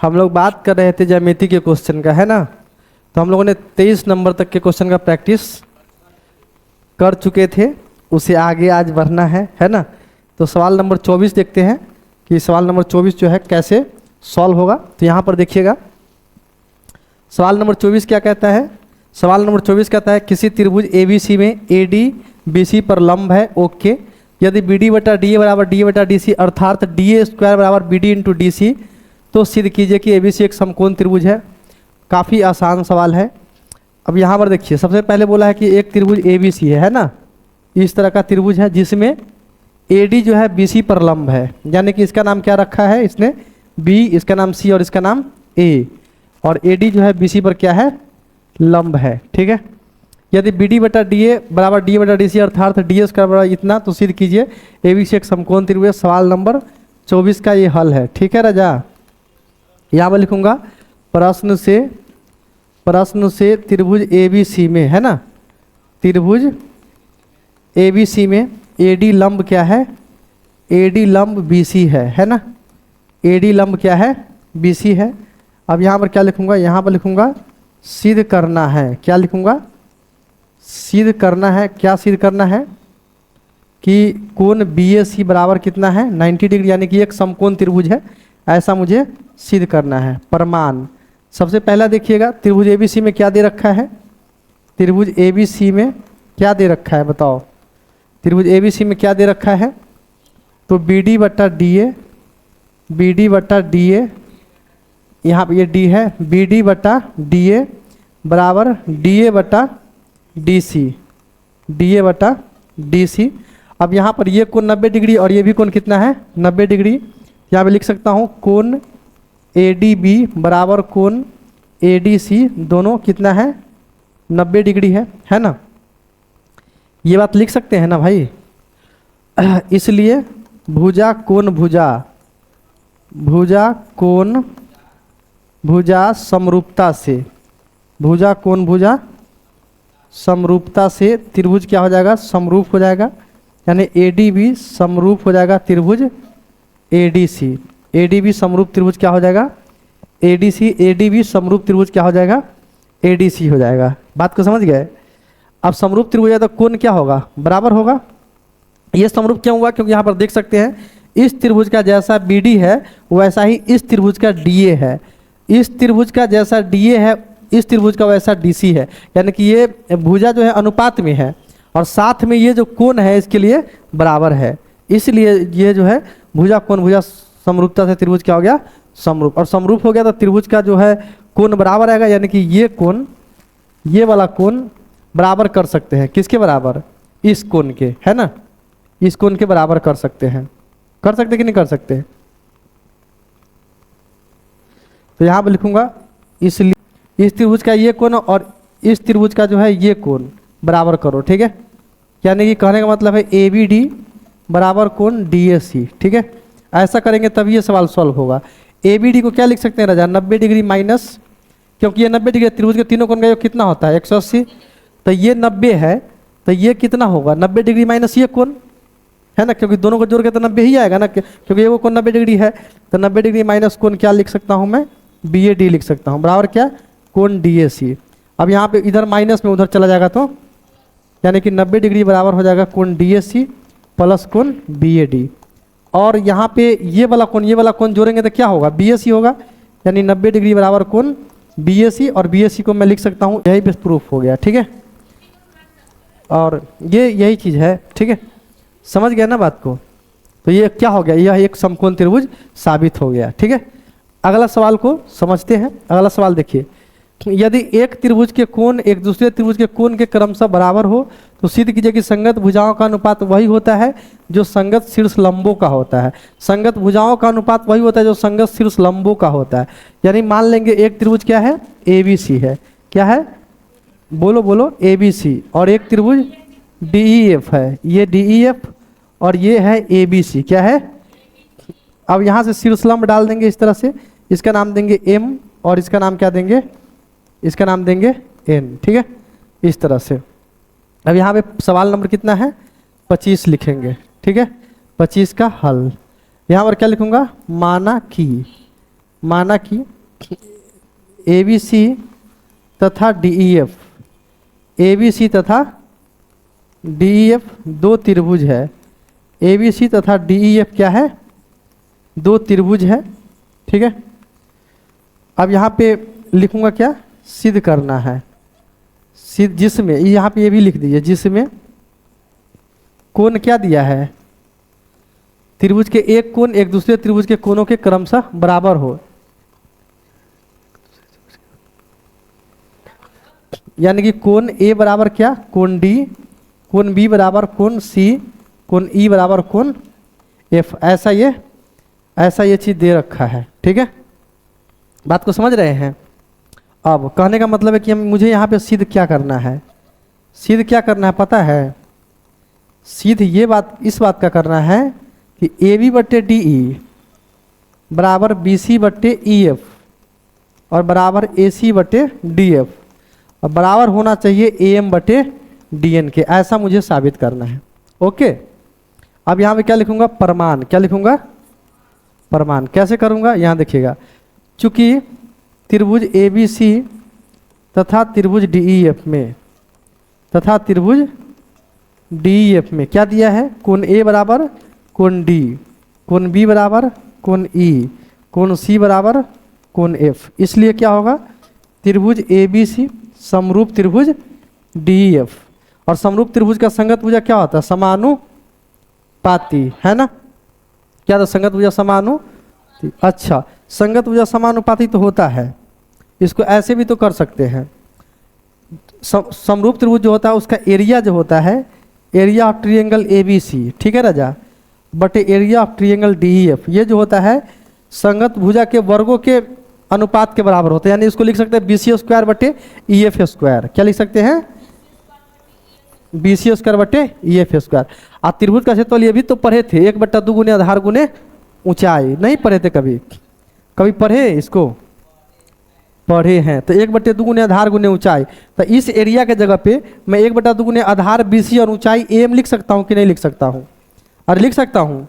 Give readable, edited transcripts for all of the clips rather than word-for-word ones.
हम लोग बात कर रहे थे ज्यामिति के क्वेश्चन का, है ना। तो हम लोगों ने 23 नंबर तक के क्वेश्चन का प्रैक्टिस कर चुके थे, उसे आगे आज बढ़ना है ना। तो सवाल नंबर 24 देखते हैं कि सवाल नंबर 24 जो है कैसे सॉल्व होगा। तो यहाँ पर देखिएगा सवाल नंबर 24 क्या कहता है। सवाल नंबर 24 कहता है किसी त्रिभुज ABC में AD BC पर लंब है, ओके। यदि BD बटा DA बराबर DA बटा DC अर्थात DA स्क्वायर बराबर BD इंटू DC, तो सिद्ध कीजिए कि ABC एक समकोण त्रिभुज है। काफ़ी आसान सवाल है। अब यहाँ पर देखिए सबसे पहले बोला है कि एक त्रिभुज ABC है ना, इस तरह का त्रिभुज है जिसमें AD जो है BC पर लंब है, यानी कि इसका नाम क्या रखा है इसने B, इसका नाम C और इसका नाम A, और AD जो है BC पर क्या है लंब है, ठीक है। यदि BD बटा DA बराबर DA बटा DC अर्थात DA स्क्वायर बराबर इतना, तो सिद्ध कीजिए ABC एक समकोण त्रिभुज। सवाल नंबर 24 का ये हल है, ठीक है राजा। यहाँ पर लिखूंगा प्रश्न से त्रिभुज ABC में, है ना, त्रिभुज ABC में AD लंब क्या है, AD लंब BC है ना, AD लंब क्या है BC है। अब यहाँ पर क्या लिखूंगा, यहाँ पर लिखूंगा सिद्ध करना है। क्या लिखूंगा, सिद्ध करना है। क्या सिद्ध करना है कि कोण BAC बराबर कितना है 90 डिग्री, यानी कि एक समकोण त्रिभुज है, ऐसा मुझे सिद्ध करना है। प्रमाण सबसे पहला देखिएगा त्रिभुज ABC में क्या दे रखा है, त्रिभुज ABC में क्या दे रखा है बताओ। त्रिभुज ABC में क्या दे रखा है, तो BD बटा DA, यहाँ पे ये D है, BD बटा DA बराबर DA बटा DC। अब यहाँ पर ये कोण 90 डिग्री और ये भी कोण कितना है 90 डिग्री। यहाँ पे लिख सकता हूँ कोण ADB बराबर कोण ADC, दोनों कितना है 90 डिग्री है ना। ये बात लिख सकते हैं ना भाई। इसलिए भुजा समरूपता से त्रिभुज क्या हो जाएगा, समरूप हो जाएगा, यानी ADB समरूप हो जाएगा त्रिभुज ADC। ADB समरूप त्रिभुज क्या हो जाएगा ADB समरूप त्रिभुज क्या हो जाएगा ADC हो जाएगा। बात को समझ गए। अब समरूप त्रिभुज है तो कोण क्या होगा बराबर होगा। ये समरूप क्यों हुआ, क्योंकि यहाँ पर देख सकते हैं इस त्रिभुज का जैसा BD है वैसा ही इस त्रिभुज का DA है, इस त्रिभुज का जैसा DA है इस त्रिभुज का वैसा DC है, यानी कि ये भुजा जो है अनुपात में है और साथ में ये जो कोण है इसके लिए बराबर है। इसलिए ये जो है भुजा समरूपता से त्रिभुज क्या हो गया समरूप, और समरूप हो गया तो त्रिभुज का जो है कोण बराबर आएगा, यानी कि ये कोण ये वाला कोण बराबर कर सकते हैं किसके बराबर, इस कोण के, है ना, इस कोण के बराबर कर सकते हैं कि नहीं कर सकते। तो यहाँ पर लिखूंगा इसलिए इस त्रिभुज का ये कोण और इस त्रिभुज का जो है ये कोण बराबर करो, ठीक है। यानी कि कहने का मतलब है ABD बराबर कोण DAC, ठीक है। ऐसा करेंगे तभी ये सवाल सॉल्व होगा। ABD को क्या लिख सकते हैं राजा 90 डिग्री माइनस, क्योंकि ये 90 डिग्री त्रिभुज के तीनों कोण का योग कितना होता है 180, तो ये 90 है तो ये कितना होगा 90 डिग्री माइनस ये कोण, है ना, क्योंकि दोनों को जोड़ के तो 90 ही आएगा ना, क्योंकि ये वो कोण 90 डिग्री है, तो 90 डिग्री माइनस कोण क्या लिख सकता हूँ मैं BAD लिख सकता हूँ बराबर क्या कोण DAC। अब यहाँ पे इधर माइनस में उधर चला जाएगा तो यानी कि 90 डिग्री बराबर हो जाएगा कोण DAC प्लस कोण BAD, और यहाँ पे ये वाला कोण जोड़ेंगे तो क्या होगा BAC होगा, यानी 90 डिग्री बराबर कोण BAC, और BAC को मैं लिख सकता हूँ, यही पे प्रूफ हो गया, ठीक है। और ये यही चीज़ है, ठीक है, समझ गया ना बात को। तो ये क्या हो गया, यह एक समकोण त्रिभुज साबित हो गया, ठीक है। अगला सवाल को समझते हैं। अगला सवाल देखिए, यदि एक त्रिभुज के कोण एक दूसरे त्रिभुज के कोण के क्रमशः बराबर हो तो सिद्ध कीजिए कि संगत भुजाओं का अनुपात वही होता है जो संगत शीर्ष लंबों का होता है। संगत भुजाओं का अनुपात वही होता है जो संगत शीर्ष लंबों का होता है। यानी मान लेंगे एक त्रिभुज क्या है ABC है, क्या है बोलो ABC, और एक त्रिभुज DEF है, ये DEF और ये है ABC, क्या है। अब यहाँ से शीर्ष लंब डाल देंगे इस तरह से, इसका नाम देंगे M और इसका नाम क्या देंगे, इसका नाम देंगे N, ठीक है, इस तरह से। अब यहाँ पे सवाल नंबर कितना है 25 लिखेंगे, ठीक है, 25 का हल। यहाँ पर क्या लिखूंगा, माना कि ए बी सी तथा D E F, A B C तथा डी ई एफ दो त्रिभुज है। ए बी सी तथा डी ई एफ क्या है? दो त्रिभुज है। ठीक है, अब यहाँ पे लिखूंगा क्या? सिद्ध करना है। सिद्ध जिसमें, यहाँ पे ये भी लिख दीजिए, जिसमें कोण क्या दिया है? त्रिभुज के एक कोण एक दूसरे त्रिभुज के कोणों के क्रमशः बराबर हो। यानी कि कोण ए बराबर क्या? कोण डी, कोण बी बराबर कोण सी, कोण ई बराबर कोण एफ। ऐसा ये चीज दे रखा है। ठीक है, बात को समझ रहे हैं? अब कहने का मतलब है कि मुझे यहाँ पे सिद्ध क्या करना है? सिद्ध क्या करना है पता है? सिद्ध ये बात, इस बात का करना है कि ए बी बट्टे डी ई बराबर बी सी बट्टे ई एफ और बराबर ए सी बट्टे डी एफ और बराबर होना चाहिए ए एम बटे डी एन के। ऐसा मुझे साबित करना है। ओके, अब यहाँ पे क्या लिखूंगा? प्रमाण। क्या लिखूंगा? प्रमाण। कैसे करूंगा? यहाँ देखिएगा, चूंकि त्रिभुज ए बी सी तथा त्रिभुज डी ई एफ में डी ई एफ में क्या दिया है? कोण ए बराबर कोण डी, कोण बी बराबर कोण ई, कोण सी बराबर कोण एफ। इसलिए क्या होगा? त्रिभुज ए बी सी समरूप त्रिभुज डी ई एफ। और समरूप त्रिभुज का संगत भुजा क्या होता है? समानुपाती, है ना? क्या था? संगत भुजा समानुपाती। अच्छा, संगत भुजा समानुपाती तो होता है, इसको ऐसे भी तो कर सकते हैं। समरूप त्रिभुज जो होता है उसका एरिया जो होता है, area of triangle A B C, ठीक है राजा, बटे area of triangle D E F, ये जो होता है संगत भुजा के वर्गों के अनुपात के बराबर होता है। यानी इसको लिख सकते हैं बी सी स्क्वायर बटे ई एफ स्क्वायर। क्या लिख सकते हैं? बी सी स्क्वायर बटे ई एफ स्क्वायर। और त्रिभुज का क्षेत्रफल ये भी तो पढ़े थे, 1/2 गुने आधार गुने ऊंचाई। नहीं पढ़े थे कभी? कभी पढ़े इसको? पढ़े हैं। तो 1/2 गुने आधार गुने ऊंचाई, तो इस एरिया के जगह पे मैं 1/2 गुने आधार बी सी और ऊंचाई ए एम लिख सकता हूँ कि नहीं लिख सकता हूँ? अरे लिख सकता हूँ।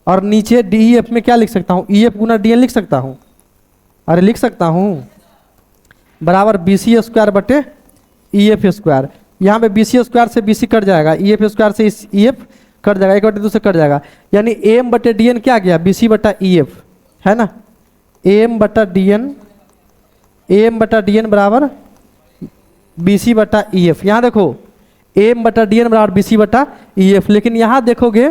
और नीचे डी ई एफ में क्या लिख सकता हूँ? ई एफ गुना डी एन लिख सकता हूँ। अरे लिख सकता हूँ, बराबर बी सी स्क्वायर बटे ई एफ स्क्वायर। यहाँ पे बी सी स्क्वायर से बी सी कट जाएगा, ई एफ स्क्वायर से ई एफ कट जाएगा, 1/2 से कट जाएगा। यानी ए एम बटे डी एन क्या गया? बी सी बटा ई एफ, है ना? ए एम बटा डी एन बराबर बी सी बटा ई एफ। यहाँ देखो, ए एम बटा डी एन बराबर बी सी बटा ई एफ। लेकिन यहाँ देखोगे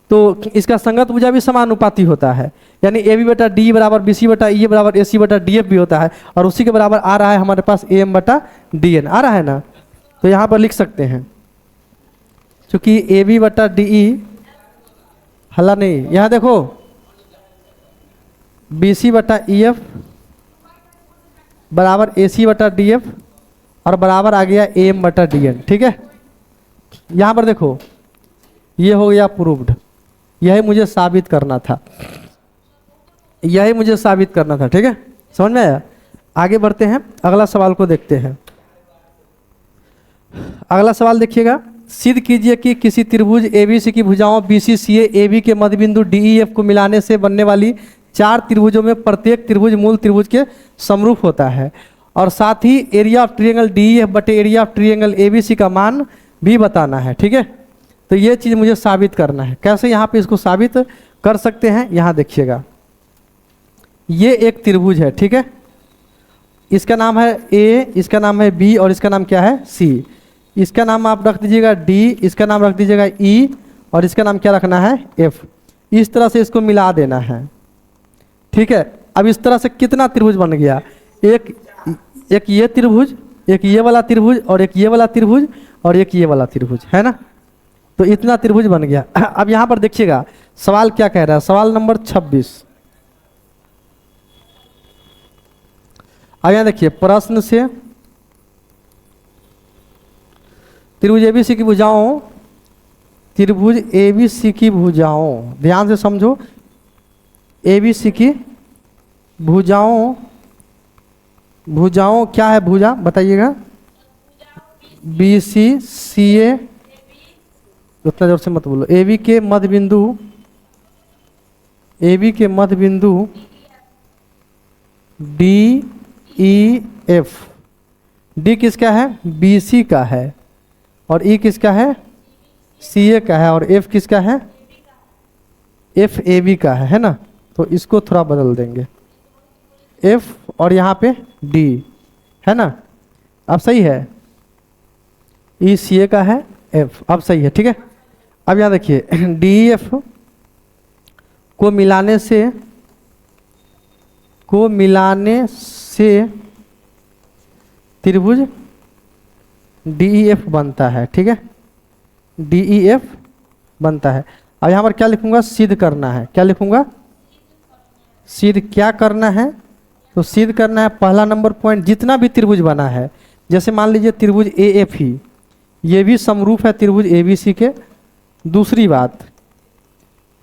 तो इसका संगत भुजा भी समानुपाती होता है। यानी ए बी बटा डी बराबर बी सी बटा ई बराबर ए सी बटा डी एफ भी होता है। और उसी के बराबर आ रहा है हमारे पास ए एम बटा डी एन, आ रहा है ना? तो यहाँ पर लिख सकते हैं, चूंकि ए बी बटा डी ई, हल्ला नहीं, यहाँ देखो बी सी बटा ई एफ बराबर ए सी बटा डी एफ और बराबर आ गया ए एम बटा डी एन। ठीक है, यहाँ पर देखो ये हो गया प्रूव्ड। यही मुझे साबित करना था, यही मुझे साबित करना था। ठीक है, समझ में आया? आगे बढ़ते हैं, अगला सवाल को देखते हैं। अगला सवाल देखिएगा, सिद्ध कीजिए कि किसी त्रिभुज एबीसी की भुजाओं बीसी सी ए बी के मध्य बिंदु डी ई एफ को मिलाने से बनने वाली 4 त्रिभुजों में प्रत्येक त्रिभुज मूल त्रिभुज के समरूप होता है और साथ ही area of triangle D E F बटे area of triangle A B C का मान भी बताना है। ठीक है, तो ये चीज़ मुझे साबित करना है। कैसे यहाँ पे इसको साबित कर सकते हैं? यहाँ देखिएगा, ये एक त्रिभुज है। ठीक है, इसका नाम है ए, इसका नाम है बी और इसका नाम क्या है? सी। इसका नाम आप रख दीजिएगा डी, इसका नाम रख दीजिएगा ई और इसका नाम क्या रखना है? एफ। इस तरह से इसको मिला देना है। ठीक है, अब इस तरह से कितना त्रिभुज बन गया? एक ये त्रिभुज, एक ये वाला त्रिभुज और एक ये वाला त्रिभुज और एक ये वाला त्रिभुज, है ना? तो इतना त्रिभुज बन गया। अब यहाँ पर देखिएगा सवाल क्या कह रहा है, सवाल नंबर 26। अब यहाँ देखिए प्रश्न से त्रिभुज एबीसी की भुजाओं, त्रिभुज एबीसी की भुजाओं, ध्यान से समझो, एबीसी की भुजाओं, भुजाओं क्या है? भुजा बताइएगा, बी सी सी ए, उतना जोर से मत बोलो, ए बी के मध्य बिंदु, ए बी के मध्य बिंदु डी ई एफ। डी किसका है? बी सी का है। और ई किसका है? सी ए का है। और एफ किसका है? एफ ए बी का है ना। तो इसको थोड़ा बदल देंगे, एफ और यहाँ पे डी, है ना। अब सही है, ई सी ए का है, एफ अब सही है, ठीक है। अब यहाँ देखिए डी एफ को मिलाने से त्रिभुज डी ई एफ बनता है, ठीक है। डी ई एफ बनता है। अब यहाँ पर क्या लिखूंगा? सिद्ध करना है। क्या लिखूंगा? सिद्ध क्या करना है? तो सिद्ध करना है पहला नंबर पॉइंट, जितना भी त्रिभुज बना है, जैसे मान लीजिए त्रिभुज ए एफ ही, ये भी समरूप है त्रिभुज ए बी सी के। दूसरी बात,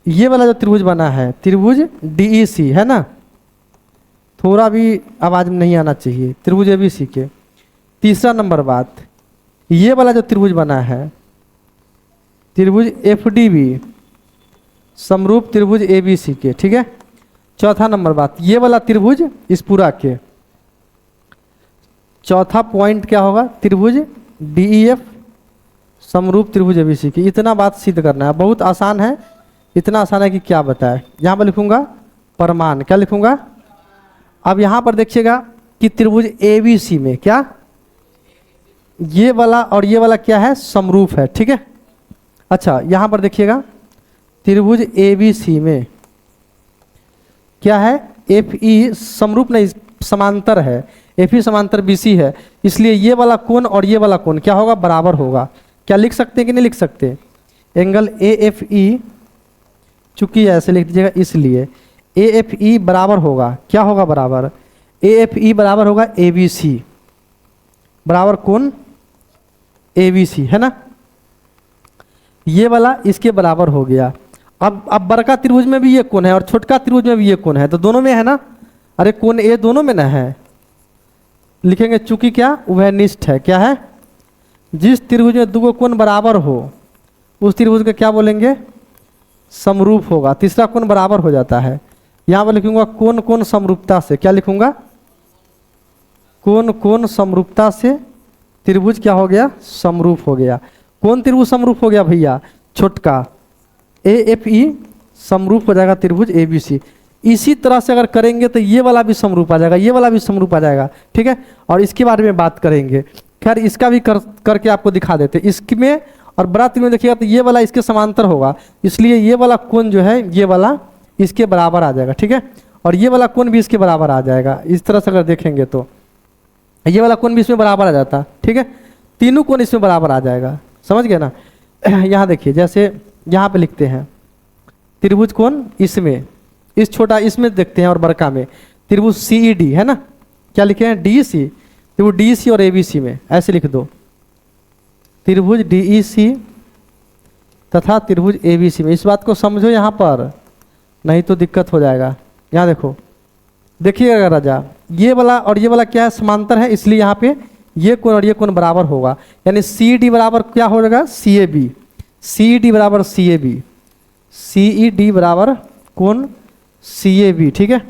ये वाला जो त्रिभुज बना है त्रिभुज डी ई सी, है ना, थोड़ा भी आवाज में नहीं आना चाहिए, त्रिभुज ए बी सी के। तीसरा नंबर बात, ये वाला जो त्रिभुज बना है त्रिभुज एफ डी बी, समरूप त्रिभुज ए बी सी के, ठीक है। चौथा नंबर बात, ये वाला त्रिभुज इस पूरा के, चौथा पॉइंट क्या होगा? त्रिभुज डी ई एफ समरूप त्रिभुज ए बी सी की। इतना बात सिद्ध करना है, बहुत आसान है, इतना आसान है कि क्या बताए। यहाँ पर लिखूंगा प्रमाण। क्या लिखूंगा? अब यहाँ पर देखिएगा कि त्रिभुज ए बी सी में क्या, ये वाला और ये वाला क्या है? समरूप है, ठीक है। अच्छा, यहाँ पर देखिएगा त्रिभुज ए बी सी में क्या है? एफ ई समरूप नहीं, समांतर है। एफ ई समांतर बी सी है, इसलिए ये वाला कोण और ये वाला कोण क्या होगा? बराबर होगा। क्या लिख सकते हैं कि नहीं लिख सकते? एंगल ए एफ ई, चूंकि ऐसे लिख दीजिएगा, इसलिए ए एफ ई बराबर होगा, क्या होगा? बराबर ए एफ ई बराबर होगा ए बी सी, बराबर कोण ए बी सी, है ना। ये वाला इसके बराबर हो गया। अब बड़का त्रिभुज में भी ये कोण है और छोटका त्रिभुज में भी ये कोण है, तो दोनों में है ना। अरे कोण ए दोनों में ना है, लिखेंगे चूंकि क्या? वह निष्ठ है। क्या है? जिस त्रिभुज में दो कोण बराबर हो उस त्रिभुज को क्या बोलेंगे? समरूप होगा। तीसरा कोण बराबर हो जाता है। यहाँ पर लिखूंगा कोण कोण समरूपता से। क्या लिखूंगा? कोण कोण समरूपता से त्रिभुज क्या हो गया? समरूप हो गया। कौन त्रिभुज समरूप हो गया भैया? छोटका ए एफ ई समरूप हो जाएगा त्रिभुज ए बी सी। इसी तरह से अगर करेंगे तो ये वाला भी समरूप आ जाएगा, ये वाला भी समरूप आ जाएगा, ठीक है। और इसके बारे में बात करेंगे। खैर इसका भी करके आपको दिखा देते। इसमें और बड़ा त्रिभुज में देखिएगा तो ये वाला इसके समांतर होगा, इसलिए ये वाला कोण जो है ये वाला इसके बराबर आ जाएगा, ठीक है। और ये वाला कोण भी इसके बराबर आ जाएगा। इस तरह से अगर देखेंगे तो ये वाला कोण भी इसमें बराबर आ जाता, ठीक है। तीनों कोण इसमें बराबर आ जाएगा, समझ गए ना। यहाँ देखिए, जैसे यहाँ पे लिखते हैं त्रिभुज कोण इसमें, इस छोटा इसमें देखते हैं और बड़का में त्रिभुज सी ई डी, है ना। क्या लिखे हैं? D C. त्रिभुज डी सी और ए बी सी में ऐसे लिख दो, त्रिभुज डी ई सी तथा त्रिभुज ए बी सी में। इस बात को समझो यहाँ पर, नहीं तो दिक्कत हो जाएगा। यहाँ देखो, देखिएगा राजा, ये वाला और ये वाला क्या है? समांतर है, इसलिए यहाँ पे ये कोण और ये कोण बराबर होगा। यानी सी डी बराबर क्या हो जाएगा? सी ए बी। सी डी बराबर सी A B, C E D बराबर कोण सी ए बी, ठीक है।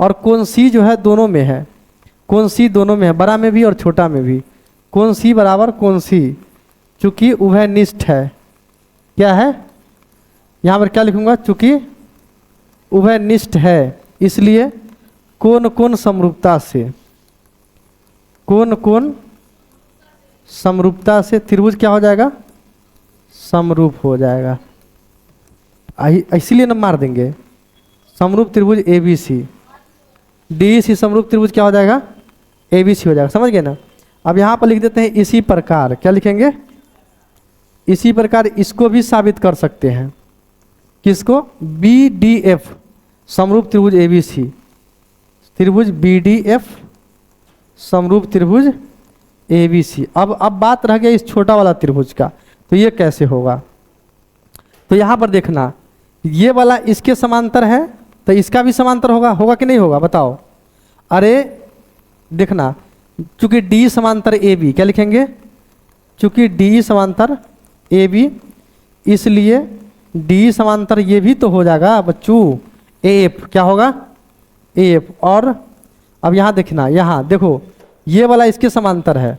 और कोण सी जो है दोनों में है, कोण सी दोनों में है, बड़ा में भी और छोटा में भी। कोण सी बराबर कोण सी, चूंकि उभयनिष्ठ है। क्या है? यहाँ पर क्या लिखूंगा? चूंकि उभयनिष्ठ है, इसलिए कोण कोण समरूपता से, कोण कोण समरूपता से त्रिभुज क्या हो जाएगा? समरूप हो जाएगा। इसीलिए न मार देंगे समरूप त्रिभुज ए बी सी, डी सी समरूप त्रिभुज क्या हो जाएगा? ए बी सी हो जाएगा, समझ गए ना। अब यहाँ पर लिख देते हैं इसी प्रकार। क्या लिखेंगे? इसी प्रकार इसको भी साबित कर सकते हैं। किसको? बी डी एफ समरूप त्रिभुज ए बी सी, त्रिभुज बी डी एफ समरूप त्रिभुज ए बी सी। अब बात रह गया इस छोटा वाला त्रिभुज का, तो ये कैसे होगा? तो यहाँ पर देखना, ये वाला इसके समांतर है तो इसका भी समांतर होगा, होगा कि नहीं होगा? बताओ। अरे देखना, चूंकि डी समांतर ए बी, क्या लिखेंगे? चूंकि डी समांतर ए बी, इसलिए डी समांतर ये भी तो हो जाएगा बच्चों ए एफ। क्या होगा? A F. और अब यहाँ देखना, यहाँ देखो ये वाला इसके समांतर है,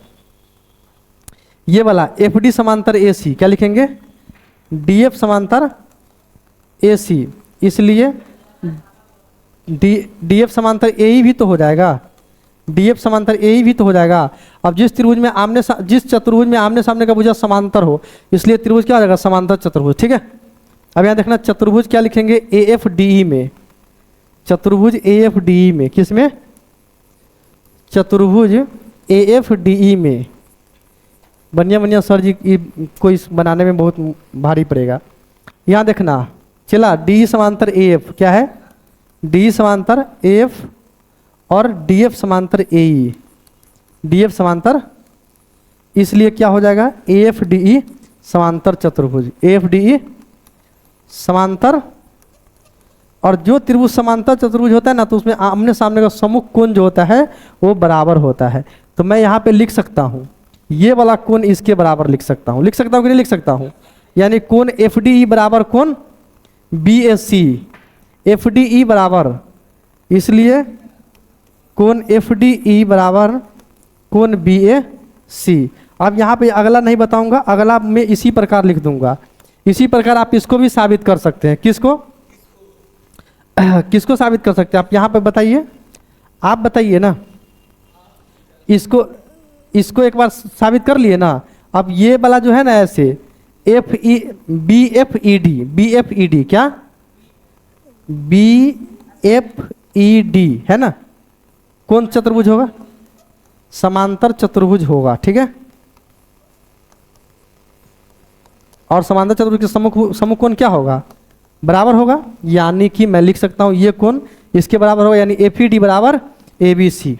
ये वाला एफ डी समांतर ए सी, क्या लिखेंगे डी एफ समांतर ए सी, इसलिए डी एफ समांतर ए ही भी तो हो जाएगा, डी एफ समांतर ए ही भी तो हो जाएगा। अब जिस त्रिभुज में जिस चतुर्भुज में आमने सामने का भुजा समांतर हो, इसलिए त्रिभुज क्या हो जाएगा समांतर चतुर्भुज। ठीक है, अब यहाँ देखना चतुर्भुज क्या लिखेंगे ए एफ डी ई में, चतुर्भुज ए एफ डी ई में, किस में चतुर्भुज ए एफ डी ई में। बढ़िया बढ़िया सर जी को इस बनाने में बहुत भारी पड़ेगा। यहाँ देखना चला डी समांतर ए एफ क्या है, डी समांतर ए एफ और डी एफ समांतर ए ई, डी एफ समांतर, इसलिए क्या हो जाएगा ए एफ डी ई समांतर चतुर्भुज, ए एफ डी ई समांतर। और जो त्रिभुज समांतर चतुर्भुज होता है ना, तो उसमें आमने सामने का सम्मुख कोण जो होता है वो बराबर होता है। तो मैं यहाँ पे लिख सकता हूँ ये वाला कोण इसके बराबर लिख सकता हूँ, लिख सकता हूँ कि नहीं लिख सकता हूँ, यानी कोण एफ डी ई बराबर कोण B S C, F D E बराबर, इसलिए कोण एफ डी ई बराबर कोण बी ए सी। अब यहाँ पे अगला नहीं बताऊंगा, अगला मैं इसी प्रकार लिख दूंगा। इसी प्रकार आप इसको भी साबित कर सकते हैं। किसको किसको साबित कर सकते हैं आप यहाँ पे बताइए, आप बताइए ना। इसको एक बार साबित कर लिए ना। अब ये वाला जो है ना ऐसे F E B F E D, B F E D क्या बी एफ ई डी है ना, कौन चतुर्भुज होगा समांतर चतुर्भुज होगा। ठीक है, और समांतर चतुर्भुज के सम्मुख कोण क्या होगा बराबर होगा, यानी कि मैं लिख सकता हूं ये कोण इसके बराबर होगा, यानी एफ ई डी बराबर ए बी सी,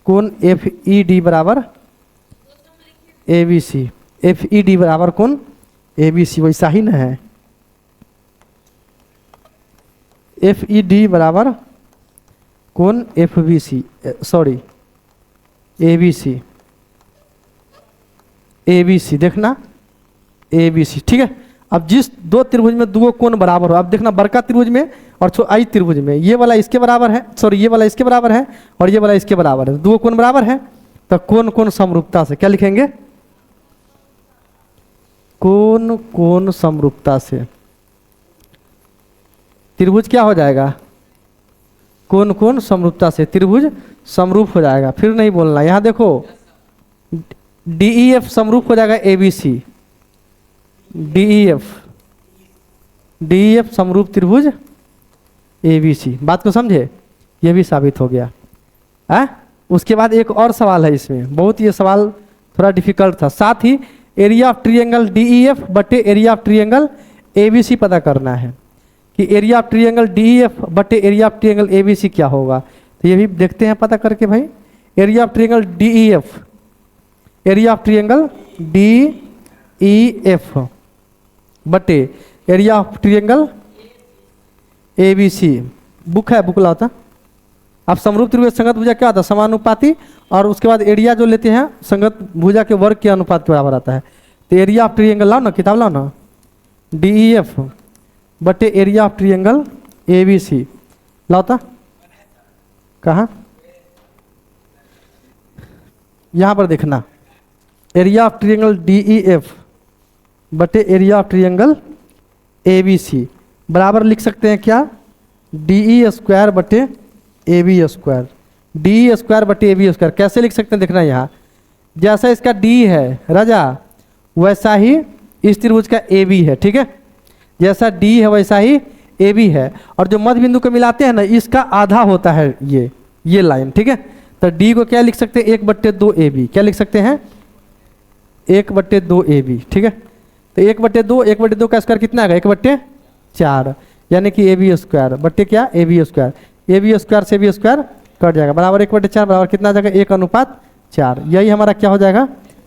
कोण एफ ई डी बराबर A B C, F E D बराबर कोण ए बी सी, वैसा ही ना है, एफ ई डी बराबर कोण F B C, sorry A B C, A B C देखना ए बी सी। ठीक है, अब जिस दो त्रिभुज में दो कोण बराबर हो, अब देखना बड़का त्रिभुज में और आई त्रिभुज में, ये वाला इसके बराबर है, सॉरी ये वाला इसके बराबर है और ये वाला इसके बराबर है, दो कोण बराबर है, तो कोण कोण समरूपता से क्या लिखेंगे, कोण कोण समरूपता से त्रिभुज क्या हो जाएगा, कोण कोण समरूपता से त्रिभुज समरूप हो जाएगा। फिर नहीं बोलना, यहां देखो डीईएफ समरूप हो जाएगा एबीसी, डीईएफ समरूप त्रिभुज एबीसी। बात को समझे, ये भी साबित हो गया है। उसके बाद एक और सवाल है इसमें, बहुत ये सवाल थोड़ा डिफिकल्ट था। साथ ही एरिया ऑफ ट्रायंगल डीईएफ बटे एरिया ऑफ ट्रायंगल एबीसी पता करना है कि एरिया ऑफ ट्रायंगल डीईएफ बटे एरिया ऑफ ट्रायंगल एबीसी क्या होगा। तो ये भी देखते हैं पता करके भाई। Area of triangle DEF, area of triangle DEF बटे area of triangle ABC. Book है, बुक लाता। अब समरूप त्रिभुज संगत भुजा क्या आता है, समानुपाती, और उसके बाद एरिया जो लेते हैं संगत भुजा के वर्ग के अनुपात के बराबर आता है। तो एरिया ऑफ ट्रायंगल लाओ ना, किताब लाओ ना, डीईएफ बटे एरिया ऑफ ट्रायंगल एबीसी लाता। कहाँ, यहां पर देखना, एरिया ऑफ ट्रायंगल डीईएफ बटे एरिया ऑफ ट्रायंगल एबीसी बराबर लिख सकते हैं क्या, डीई स्क्वायर बटे A B square, D square बटे ए बी स्क्वायर। कैसे लिख सकते हैं देखना, यहाँ जैसा इसका डी है राजा वैसा ही इस त्रिभुज का ए बी है। ठीक है, जैसा डी है वैसा ही ए बी है, और जो मध्य बिंदु को मिलाते हैं ना इसका आधा होता है ये लाइन। ठीक है, तो डी को क्या लिख सकते हैं, 1/2 ए बी। क्या लिख सकते हैं, 1/2 ए बी। ठीक है, तो 1/2 का स्क्वायर कितना आएगा, 1/4, यानी कि ए बी स्क्वायर बट्टे क्या A B square, A B square से बी स्क्वायर कट जाएगा, बराबर 1/4 बराबर कितना आ जाएगा, 1:4। यही हमारा क्या हो जाएगा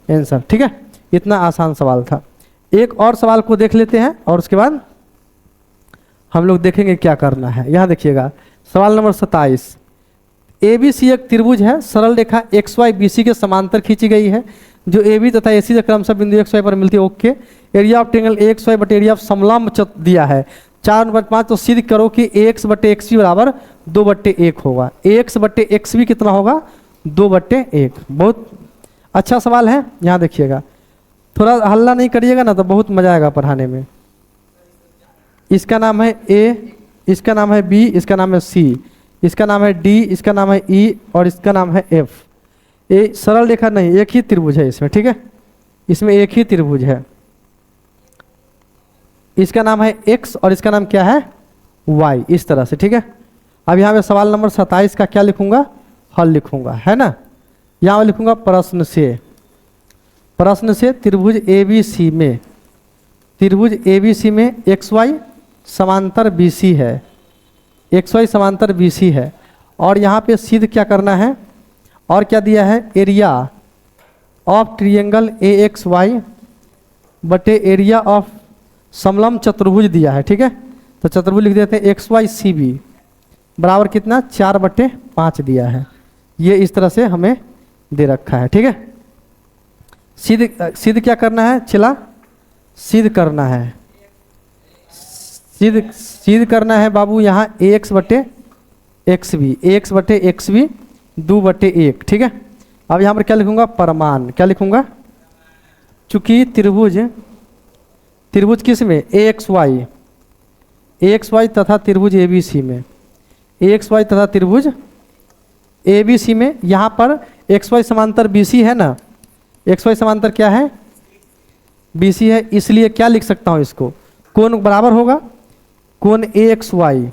आंसर। ठीक है, इतना आसान सवाल था। एक और सवाल को देख लेते हैं और उसके बाद हम लोग देखेंगे क्या करना है। यहाँ देखिएगा सवाल नंबर 27। एबीसी एक त्रिभुज है, सरल रेखा एक्स वाई बीसी के समांतर खींची गई है, जो ए बी तथा एसी क्रमशः बिंदु एक्स वाई पर मिलती है। Okay, area of triangle X Y बटे एरिया ऑफ समलंब दिया है, 4/5 तो सिद्ध करो कि एक्स बटे एक्स भी बराबर 2/1 होगा। एक्स बटे एक्स भी कितना होगा? 2/1। बहुत अच्छा सवाल है। यहाँ देखिएगा, थोड़ा हल्ला नहीं करिएगा ना तो बहुत मजा आएगा पढ़ाने में। इसका नाम है ए, इसका नाम है बी, इसका नाम है सी, इसका नाम है डी, इसका नाम है ई और इसका नाम है एफ। ये सरल रेखा नहीं, एक ही त्रिभुज है इसमें, ठीक है, इसमें एक ही त्रिभुज है। इसका नाम है एक्स और इसका नाम क्या है? वाई, इस तरह से, ठीक है। अब यहाँ पे सवाल नंबर 27 का क्या लिखूंगा? हल लिखूंगा, है ना। यहाँ लिखूंगा प्रश्न से त्रिभुज ABC में, त्रिभुज ABC में XY समांतर BC है, XY समांतर BC है। और यहाँ पे सिद्ध क्या करना है? और क्या दिया है? एरिया ऑफ ट्रिएंगल AXY बटे एरिया ऑफ समलंब चतुर्भुज दिया है, ठीक है। तो चतुर्भुज लिख देते हैं XYCB बराबर कितना? 4/5 दिया है। ये इस तरह से हमें दे रखा है, ठीक है। सिद्ध क्या करना है? चला सिद्ध करना है, सिद्ध करना है बाबू यहाँ AX बटे XB 2/1, ठीक है। अब यहाँ पर क्या लिखूंगा? प्रमाण। क्या लिखूंगा? चूंकि त्रिभुज किस में? AXY तथा त्रिभुज ABC में, AXY तथा त्रिभुज ABC में यहाँ पर XY समांतर BC है ना, XY समांतर क्या है? BC है। इसलिए क्या लिख सकता हूँ इसको? कोण बराबर होगा कोण AXY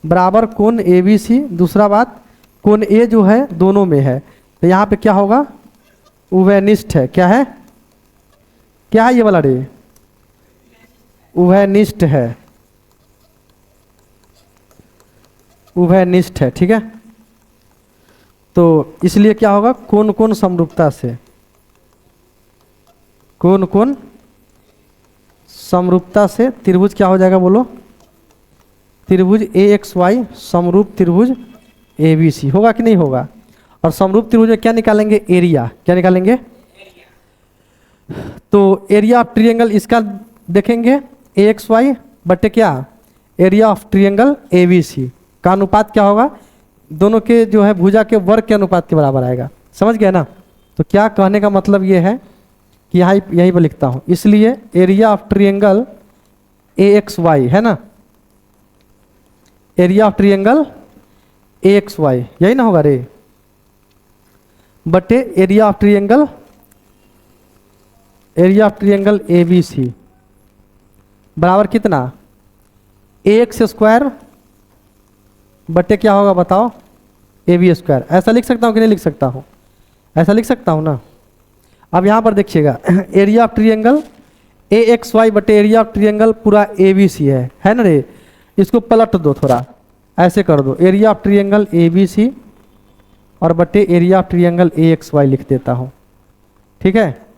बराबर कोण ABC। दूसरा बात, कोण A जो है दोनों में है, तो यहाँ पे क्या होगा? उभयनिष्ठ है। क्या है? क्या है ये वाला रे? उभयनिष्ठ है, उभयनिष्ठ है, ठीक है। तो इसलिए क्या होगा? कोण कोण समरूपता से, कोण कोण समरूपता से त्रिभुज क्या हो जाएगा? बोलो। त्रिभुज AXY समरूप त्रिभुज ABC होगा कि नहीं होगा? और समरूप त्रिभुज में क्या निकालेंगे? एरिया। क्या निकालेंगे? तो एरिया ऑफ ट्रायंगल इसका देखेंगे AXY बटे क्या? एरिया ऑफ ट्रायंगल ABC का अनुपात क्या होगा? दोनों के जो है भुजा के वर्ग के अनुपात के बराबर आएगा। समझ गए ना? तो क्या कहने का मतलब ये है कि यहाँ यहीं पर लिखता हूँ। इसलिए एरिया ऑफ ट्रायंगल AXY है ना, एरिया ऑफ ट्रायंगल AXY यही ना होगा रे, बटे एरिया ऑफ ट्रायंगल ABC बराबर कितना? AX² बटे क्या होगा बताओ? AB²। ऐसा लिख सकता हूँ कि नहीं लिख सकता हूँ? ऐसा लिख सकता हूँ ना। अब यहाँ पर देखिएगा, एरिया ऑफ ट्रायंगल AXY बटे एरिया ऑफ ट्रायंगल पूरा ABC है ना रे। इसको पलट दो, थोड़ा ऐसे कर दो, एरिया ऑफ ट्रायंगल ABC और बटे एरिया ऑफ ट्रायंगल AXY लिख देता हूँ, ठीक है।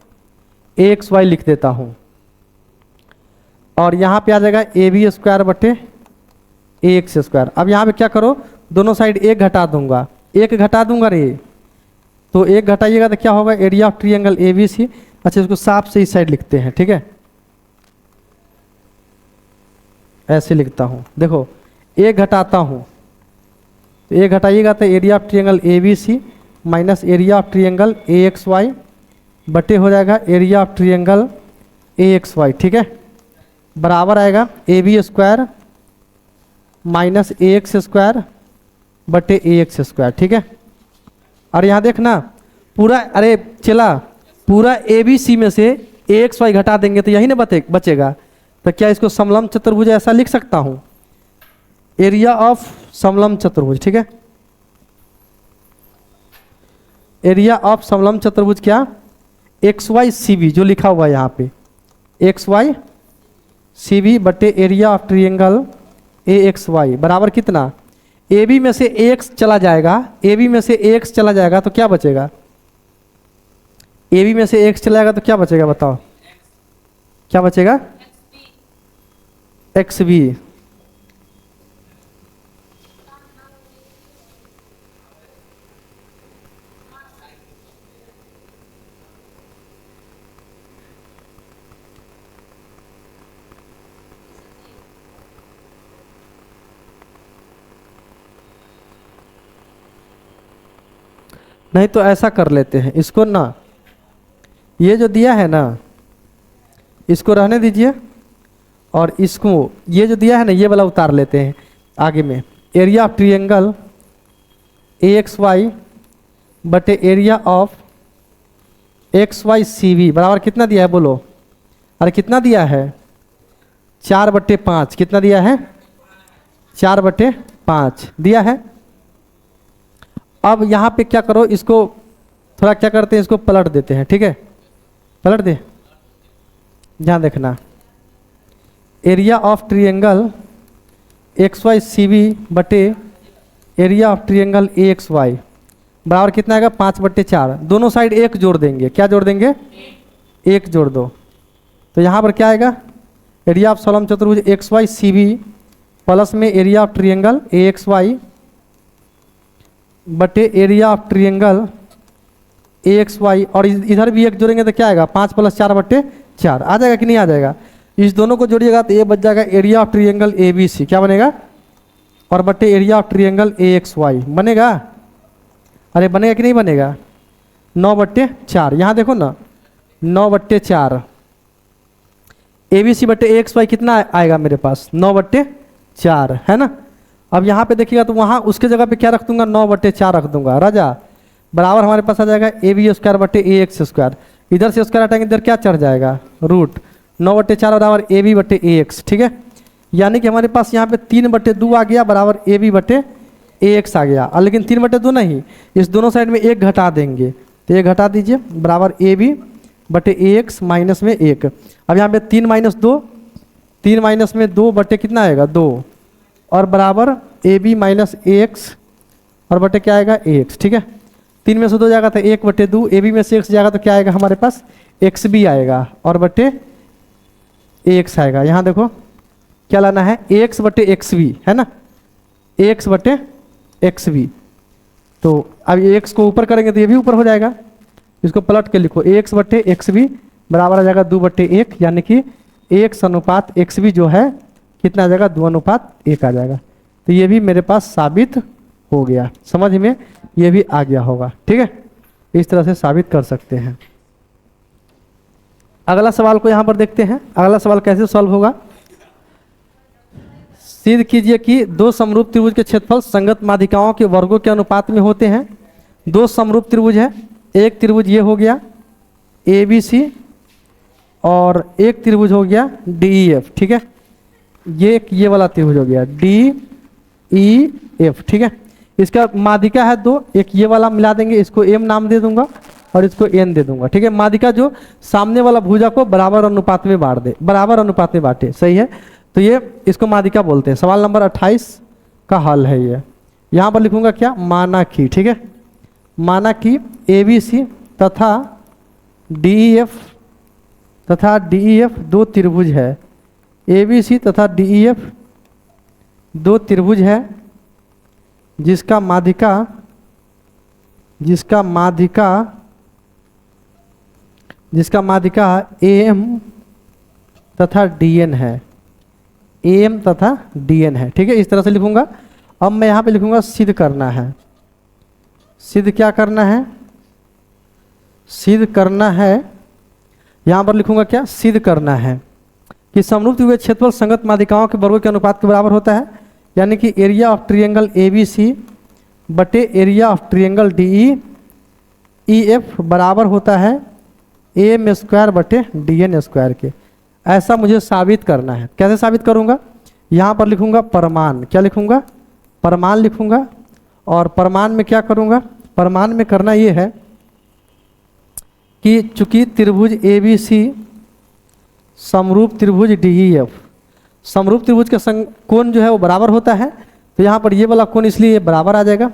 AXY लिख देता हूँ और यहाँ पे आ जाएगा AB² बटे AX²। अब यहाँ पे क्या करो? दोनों साइड एक घटा दूंगा, एक घटा दूंगा रे, तो एक घटाइएगा तो क्या होगा? Area of triangle ABC। अच्छा, इसको साफ से इस साइड लिखते हैं, ठीक है। ऐसे लिखता हूँ, देखो एक घटाता हूँ, तो एक घटाइएगा तो area of triangle ABC minus area of triangle AXY बटे हो जाएगा एरिया ऑफ ट्रायंगल AXY, ठीक है। बराबर आएगा AB² माइनस AX² बटे AX², ठीक है। और यहाँ देखना पूरा, अरे चला पूरा ABC में से AXY घटा देंगे तो यही ना बचेगा। तो क्या इसको समलंब चतुर्भुज ऐसा लिख सकता हूँ? एरिया ऑफ समलंब चतुर्भुज, ठीक है। एरिया ऑफ समलंब चतुर्भुज क्या? XYCB जो लिखा हुआ है यहाँ पे, XYCB बटे एरिया ऑफ ट्रायंगल AXY बराबर कितना? AB में से AX चला जाएगा, AB में से AX चला जाएगा तो क्या बचेगा? AB में से AX चला जाएगा तो क्या बचेगा बताओ? क्या बचेगा? XB। नहीं तो ऐसा कर लेते हैं इसको ना, ये जो दिया है ना इसको रहने दीजिए, और इसको ये जो दिया है ना ये वाला उतार लेते हैं आगे में। एरिया ऑफ ट्रिएंगल AXY बटे एरिया ऑफ XYCV बराबर कितना दिया है बोलो? अरे कितना दिया है? 4/5। कितना दिया है? 4/5 दिया है। अब यहाँ पे क्या करो, इसको थोड़ा क्या करते हैं, इसको पलट देते हैं, ठीक है? पलट दे, ध्यान देखना। एरिया ऑफ ट्रिएंगल XYCV बटे एरिया ऑफ ट्रिएंगल AXY बराबर कितना आएगा? 5/4। दोनों साइड 1 जोड़ देंगे। क्या जोड़ देंगे? 1 जोड़ दो। तो यहाँ पर क्या आएगा? एरिया ऑफ समलंब चतुर्भुज XYCV प्लस में एरिया ऑफ ट्रिएंगल AXY बटे एरिया ऑफ ट्रिएंगल AXY, और इधर भी 1 जोड़ेंगे तो क्या आएगा? 5 + 4/4 आ जाएगा कि नहीं आ जाएगा? इस दोनों को जोड़िएगा तो ये बच जाएगा एरिया ऑफ ट्रिएंगल ABC। क्या बनेगा? और बटे एरिया ऑफ ट्रिएंगल AXY बनेगा। अरे बनेगा कि नहीं बनेगा? 9/4। यहाँ देखो ना 9/4 ABC बटे AXY कितना आएगा मेरे पास? 9/4 है ना। अब यहाँ पे देखिएगा तो वहाँ उसके जगह पे क्या रख दूंगा? 9/4 रख दूंगा राजा। बराबर हमारे पास आ जाएगा AB² बटे AX²। इधर से स्क्वायर हटाएंगे इधर क्या चढ़ जाएगा? रूट। 9/4 बराबर AB बटे AX, ठीक है। यानी कि हमारे पास यहाँ पे 3/2 आ गया बराबर AB बटे AX आ गया। लेकिन 3/2 नहीं, इस दोनों साइड में 1 घटा देंगे तो 1 घटा दीजिए बराबर AB बटे AX माइनस में 1। अब यहाँ पे 3 - 2, 3 - 2 बटे कितना आएगा? 2 और बराबर AB माइनस AX और बटे क्या आएगा? AX, ठीक है। 3 में से 2 जाएगा तो 1/2, AB में से x जाएगा तो क्या आएगा हमारे पास? XB आएगा और बटे AX आएगा। यहाँ देखो क्या लाना है? AX बटे XB है ना, AX बटे XB। तो अब AX को ऊपर करेंगे तो ये भी ऊपर हो जाएगा। इसको पलट के लिखो, AX बटे XB बराबर आ जाएगा 2/1, यानी कि AX अनुपात XB जो है कितना आ जाएगा? 2:1 आ जाएगा। तो ये भी मेरे पास साबित हो गया। समझ में ये भी आ गया होगा, ठीक है। इस तरह से साबित कर सकते हैं। अगला सवाल को यहाँ पर देखते हैं। अगला सवाल कैसे सॉल्व होगा? सिद्ध कीजिए कि 2 समरूप त्रिभुज के क्षेत्रफल संगत माध्यिकाओं के वर्गों के अनुपात में होते हैं। 2 समरूप त्रिभुज है, एक त्रिभुज ये हो गया ABC और एक त्रिभुज हो गया DEF, ठीक है। ये वाला त्रिभुज हो गया DEF, ठीक है। इसका माध्यिका है 2, एक ये वाला मिला देंगे, इसको M नाम दे दूंगा और इसको N दे दूंगा, ठीक है। माध्यिका जो सामने वाला भुजा को बराबर अनुपात में बांट दे, बराबर अनुपात में बांटे, सही है। तो ये इसको माध्यिका बोलते हैं। सवाल नंबर 28 का हल है ये। यहाँ पर लिखूंगा क्या? माना कि, ठीक है, माना कि ABC तथा DEF 2 त्रिभुज है। ABC तथा DEF 2 त्रिभुज है जिसका माध्यिका AM तथा DN है, AM तथा DN है, ठीक है। इस तरह से लिखूंगा। अब मैं यहाँ पे लिखूंगा सिद्ध करना है। सिद्ध क्या करना है? सिद्ध करना है, यहाँ पर लिखूंगा क्या? सिद्ध करना है कि समरूप त्रिभुज क्षेत्रफल संगत माध्यिकाओं के वर्गों के अनुपात के बराबर होता है। यानी कि एरिया ऑफ ट्रिएंगल ABC बटे एरिया ऑफ ट्रिएंगल DEF बराबर होता है AM² बटे DN² के। ऐसा मुझे साबित करना है। कैसे साबित करूंगा? यहाँ पर लिखूंगा प्रमाण। क्या लिखूंगा? प्रमाण लिखूंगा। और प्रमाण में क्या करूंगा? प्रमाण में करना ये है कि चूंकि त्रिभुज ABC समरूप त्रिभुज DEF, समरूप त्रिभुज का कोण जो है वो बराबर होता है, तो यहाँ पर ये वाला कोण इसलिए बराबर आ जाएगा।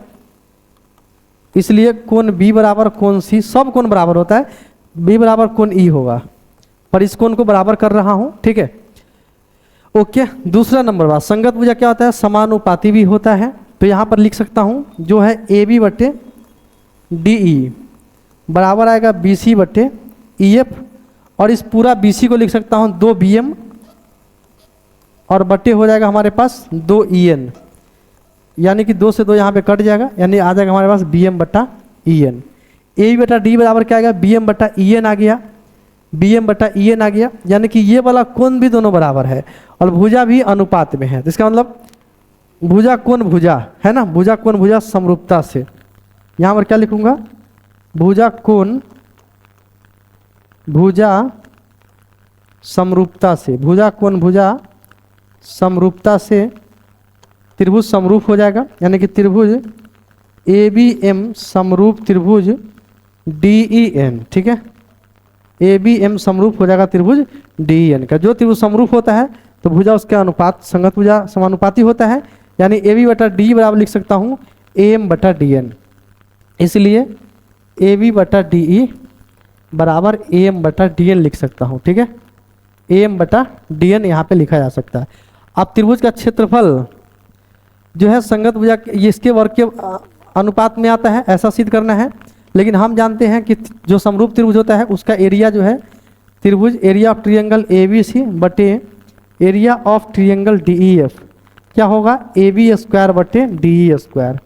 इसलिए कोण B बराबर कोण C, सब कोण बराबर होता है। B बराबर कोण E होगा, पर इस कोण को बराबर कर रहा हूँ, ठीक है। ओके, दूसरा नंबर बात, संगत भुजा क्या होता है? समानुपाती भी होता है। तो यहाँ पर लिख सकता हूँ जो है AB बटे DE बराबर आएगा BC बटे EF, और इस पूरा BC को लिख सकता हूँ 2BM और बटे हो जाएगा हमारे पास 2EN, यानी कि 2 से 2 यहाँ पे कट जाएगा, यानी आ जाएगा हमारे पास BM बटा ई एन। ए बटा डी बराबर क्या आ गया, बी एम बटा ई एन आ गया, बी एम बटा ई एन आ गया। यानी कि ये वाला कोण भी दोनों बराबर है और भुजा भी अनुपात में है। तो इसका मतलब भुजा कोण भुजा है ना, भुजा कोण भुजा समरूपता से, यहाँ पर क्या लिखूंगा, भुजा कोण भुजा समरूपता से, भुजा कोण भुजा समरूपता से त्रिभुज समरूप हो जाएगा। यानी कि त्रिभुज ए बी एम समरूप त्रिभुज डी ई एन। ठीक है, ए बी एम समरूप हो जाएगा त्रिभुज डी ई एन का। जो त्रिभुज समरूप होता है तो भुजा उसके अनुपात संगत भुजा समानुपाती होता है। यानी ए बी बटा डी बराबर लिख सकता हूँ ए एम बटा डी एन, इसलिए ए बी बटा डी ई बराबर ए एम बटा डी एन लिख सकता हूँ। ठीक है, ए एम बटा डी एन यहाँ पे लिखा जा सकता है। अब त्रिभुज का क्षेत्रफल जो है संगत भुजा ये इसके वर्ग के अनुपात में आता है, ऐसा सिद्ध करना है। लेकिन हम जानते हैं कि जो समरूप त्रिभुज होता है उसका एरिया जो है त्रिभुज area of triangle A B C बटे area of triangle D E F क्या होगा, ए बी स्क्वायर बटे डी ई स्क्वायर।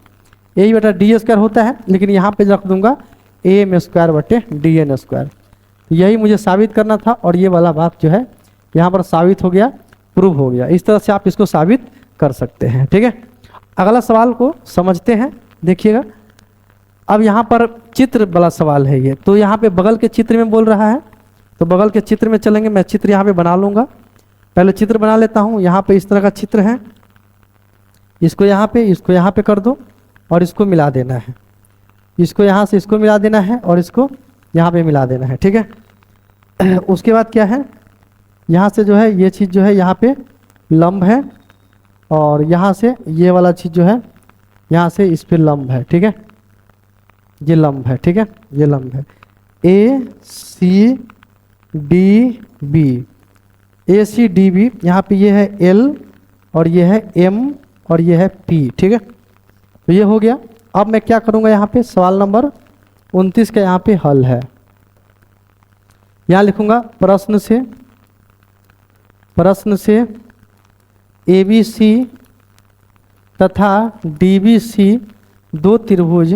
ए बटा डी स्क्वायर होता है, लेकिन यहाँ पे रख दूंगा ए एम स्क्वायर बटे डी एन स्क्वायर। यही मुझे साबित करना था और ये वाला बात जो है यहाँ पर साबित हो गया, प्रूव हो गया। इस तरह से आप इसको साबित कर सकते हैं। ठीक है, अगला सवाल को समझते हैं, देखिएगा। अब यहाँ पर चित्र वाला सवाल है ये, तो यहाँ पे बगल के चित्र में बोल रहा है, तो बगल के चित्र में चलेंगे। मैं चित्र यहाँ पे बना लूँगा, पहले चित्र बना लेता हूँ। यहाँ पे इस तरह का चित्र है, इसको यहाँ पे कर दो और इसको मिला देना है, इसको यहाँ से इसको मिला देना है और इसको यहाँ पे मिला देना है। ठीक है, उसके बाद क्या है, यहाँ से जो है ये चीज़ जो है यहाँ पे लंब है और यहाँ से ये वाला चीज़ जो है यहाँ से इस पे लंब है। ठीक है, ये लंब है। ठीक है, ये लंब है। ए सी डी बी, ए सी डी बी, यहाँ पे ये है एल और ये है एम और ये है पी। ठीक है, तो ये हो गया। अब मैं क्या करूँगा, यहाँ पे सवाल नंबर 29 का यहाँ पे हल है। यहाँ लिखूँगा प्रश्न से ए बी सी तथा डी बी सी दो त्रिभुज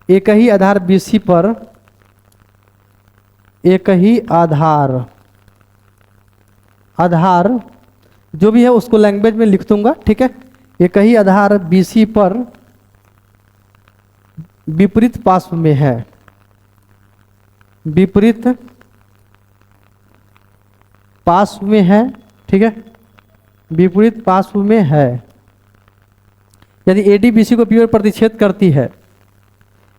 एक ही आधार बी सी पर एक ही आधार जो भी है उसको लैंग्वेज में लिख दूंगा। ठीक है, एक ही आधार बी सी पर विपरीत पार्श्व में है, विपरीत पार्श्व में है। ठीक है, विपरीत पार्श्व में है। यदि एडी बीसी को पी पर प्रतिच्छेद करती है,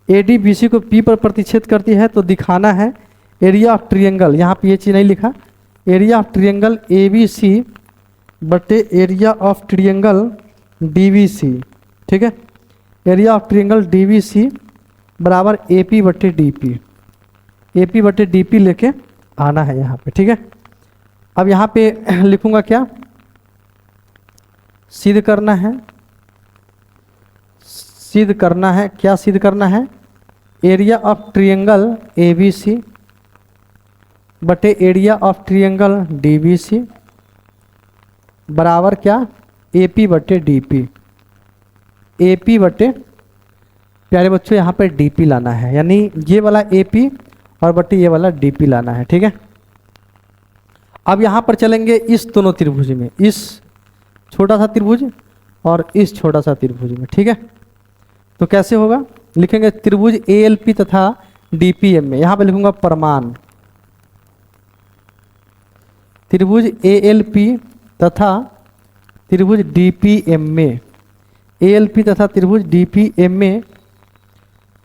एडी बीसी को पी पर प्रतिच्छेद करती है तो दिखाना है एरिया ऑफ ट्रायंगल, यहाँ पे ये चीज़ नहीं लिखा, area of triangle A B C बटे area of triangle D B C. ठीक है, area of triangle D B C बराबर ए पी बटे डी पी, ए पी बटे डी पी लेके आना है यहाँ पे। ठीक है, अब यहाँ पे लिखूंगा क्या, सिद्ध करना है, क्या सिद्ध करना है, area of triangle A B C बटे area of triangle D B C बराबर क्या, ए पी बटे डी पी। ए पी बटे, प्यारे बच्चों यहाँ पे डी पी लाना है, यानी ये वाला ए पी और बटे ये वाला डी पी लाना है। ठीक है, अब यहाँ पर चलेंगे इस दोनों त्रिभुज में, इस छोटा सा त्रिभुज और इस छोटा सा त्रिभुज में। ठीक है, तो कैसे होगा, लिखेंगे त्रिभुज ए एल पी तथा डी पी एम में, यहाँ पे लिखूंगा प्रमाण, त्रिभुज ए एल पी तथा त्रिभुज डी पी एम में, ए एल पी तथा त्रिभुज डी पी एम में।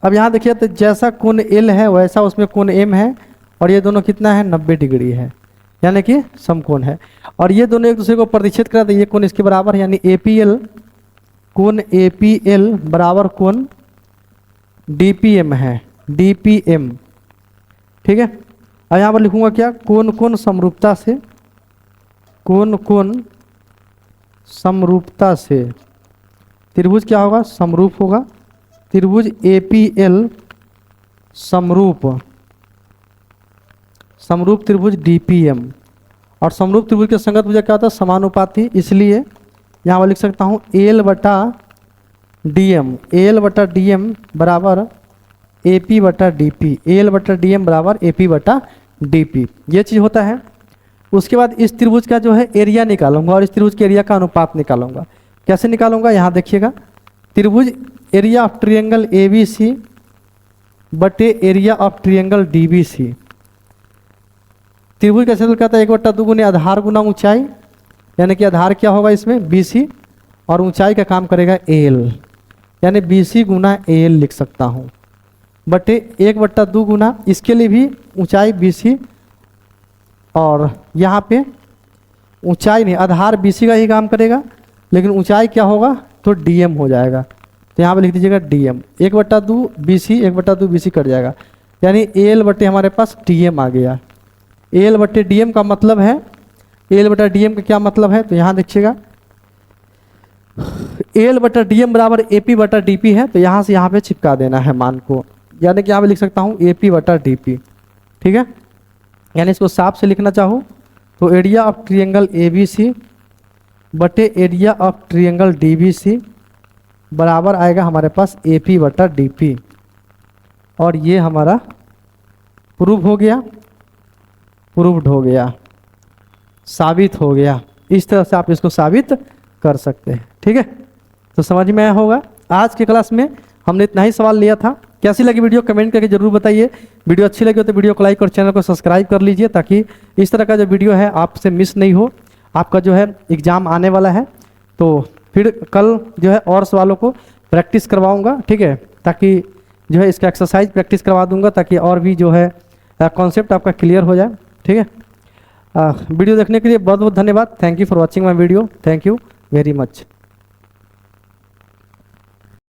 अब यहाँ देखिए, तो जैसा कोण एल है वैसा उसमें कोण एम है और ये दोनों कितना है, 90 डिग्री है, यानी कि समकोण है। और ये दोनों एक दूसरे को प्रतिच्छेद करा तो ये कोण इसके बराबर है, यानी ए पी एल, कोण ए पी एल बराबर कोण डी पी एम है, डी पी एम। ठीक है, और यहाँ पर लिखूंगा क्या, कोण समरूपता से, कोण समरूपता से त्रिभुज क्या होगा, समरूप होगा। त्रिभुज ए पी एल समरूप त्रिभुज डी पी एम, और समरूप त्रिभुज के संगत भुजा क्या होता है, समानुपाती, इसलिए यहाँ पर लिख सकता हूँ एल बटा DM, AL बटा DM बराबर AP बटा DP, AL बटा DM बराबर AP बटा DP, ये चीज़ होता है। उसके बाद इस त्रिभुज का जो है एरिया निकालूंगा और इस त्रिभुज के एरिया का अनुपात निकालूंगा। कैसे निकालूंगा, यहाँ देखिएगा, त्रिभुज एरिया ऑफ ट्रायंगल ABC बटे एरिया ऑफ ट्रायंगल DBC। त्रिभुज का क्षेत्रफल कहता है 1/2 गुने आधार गुना ऊंचाई, यानी कि आधार क्या होगा इसमें BC और ऊंचाई का काम करेगा AL, यानी BC गुना AL लिख सकता हूँ, बटे 1/2 गुना इसके लिए भी ऊंचाई BC और यहाँ पे ऊंचाई नहीं, आधार BC का ही काम करेगा, लेकिन ऊंचाई क्या होगा तो DM हो जाएगा। तो यहाँ पे लिख दीजिएगा DM, 1/2 BC 1/2 BC कट जाएगा, यानी AL बटे हमारे पास DM आ गया। AL बटे DM का मतलब है, AL बटा DM का क्या मतलब है, तो यहाँ देखिएगा AL बटा DM बराबर AP बटा DP है, तो यहाँ से यहाँ पे चिपका देना है मान को, यानी कि यहाँ पे लिख सकता हूँ AP बटा DP, ठीक है। यानी इसको साफ से लिखना चाहूँ तो एरिया ऑफ ट्रायंगल ABC बटे एरिया ऑफ ट्रायंगल DBC बराबर आएगा हमारे पास AP बटा DP, और ये हमारा प्रूव हो गया, प्रूव्ड हो गया, साबित हो गया। इस तरह से आप इसको साबित कर सकते हैं, ठीक है। तो समझ में आया होगा। आज की क्लास में हमने इतना ही सवाल लिया था। कैसी लगी वीडियो कमेंट करके जरूर बताइए। वीडियो अच्छी लगी हो तो वीडियो को लाइक और चैनल को सब्सक्राइब कर लीजिए, ताकि इस तरह का जो वीडियो है आपसे मिस नहीं हो। आपका जो है एग्ज़ाम आने वाला है, तो फिर कल जो है और सवालों को प्रैक्टिस करवाऊँगा, ठीक है, ताकि जो है इसका एक्सरसाइज प्रैक्टिस करवा दूँगा, ताकि और भी जो है कॉन्सेप्ट आपका क्लियर हो जाए, ठीक है। वीडियो देखने के लिए बहुत बहुत धन्यवाद। Thank you for watching my video. Thank you very much.